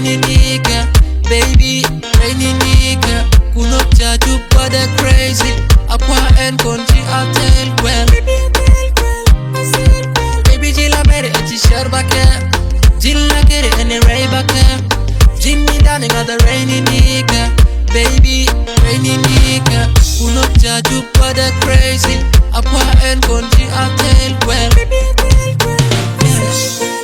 rainy nigga. Baby, rainy nigga. Kunop jaju pada crazy. Aqua and country I'll tell well. Baby Jilla Meri ati sharbaka. Jilla kere and ray baka. Jimmy darling got the rainy nigga. Baby, rainy nigga. Kunop jaju pada crazy. Aqua and country I'll tell well.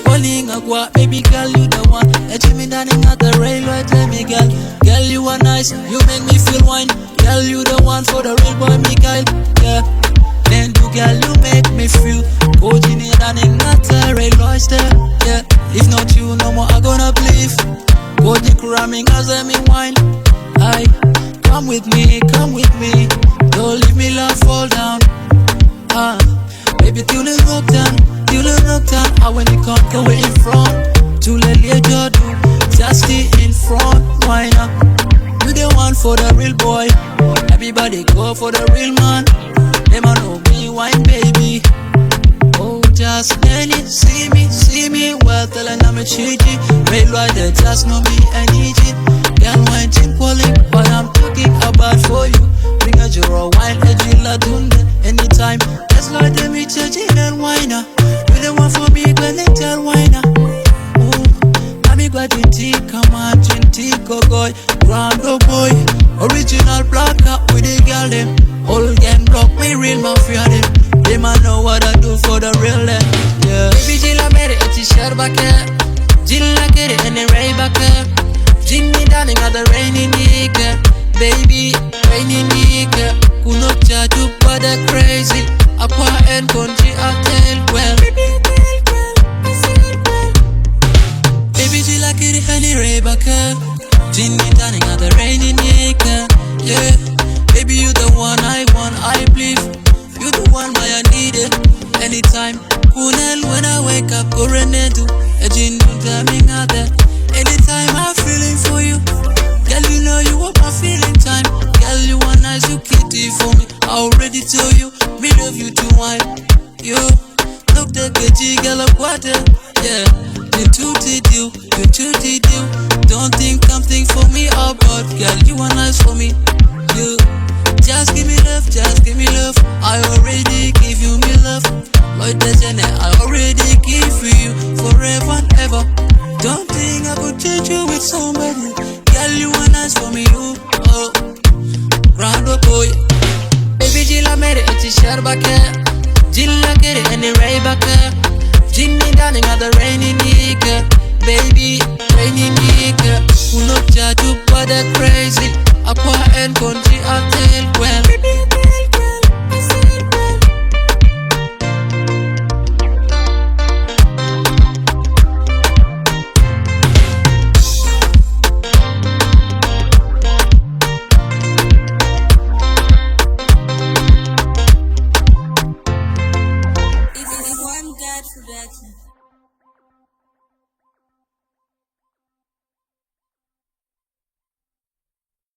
Calling Aqua, baby girl, you the one. Jimmy darling at the railway, tell me girl. Girl, you are nice, you make me feel wine. Girl, you the one for the real boy, Miguel. Yeah. Then you girl, you make me feel. Oh, Jimmy darling at the railway, yeah. If not you, no more I gonna believe. Oh, the cramming as I me wine. Aye, come with me, come with me. Don't leave me love fall down. Baby, till the nocturne, till the nocturne. I when you can't go in front. To let you do, just stay in front. Why not? You the one for the real boy. Everybody go for the real man. Them I know me wine, baby. Oh, just any see me well. Telling I'm a cheaty. Railway, they just know me and eat it. Girl, wine chin calling, what I'm talking about for you. Bring a jar of wine, a Jilla tunde. Anytime, just like them eat a gin and winer. You the one for me, when they tell winer. Come on, Jinty, Gogoy, Grand Boy, original black up with the girl them. All gang block me real mafia them. They man know what I do for the real them. Yeah. Baby Jilla Meri ati sharbaka. Jilla kere and ray baka. Jimmy darling got the rainy nigga. Baby, rainy nigga. Kunop jaju pada crazy. Aqua and country I'll tell well. Baby Jilla kere and ray baka. Jimmy darling got the rainy nigga. Yeah. Baby you the one I want, I believe. You the one I need it. Anytime. Kunel when I wake up, go renedu. A gin coming out there. Anytime I'm feeling for you. Girl, you know you want my feeling time. Girl, you are nice, you kitty for me. I already told you, me love you to wine. You look the kitty girl of water. Yeah, you too did you too did you. Don't think something for me, oh but girl, you are nice for me. You just give me love, just give me love. I already give you me love. Lloyd Desene, I already give you forever and ever. Don't think I could change you with somebody. Girl, you are nice for me, you. Oh, round up, boy. Baby Jilla Meri ati sharbaka. Jilla kere and ray baka. Jimmy darling at the rainy nigga.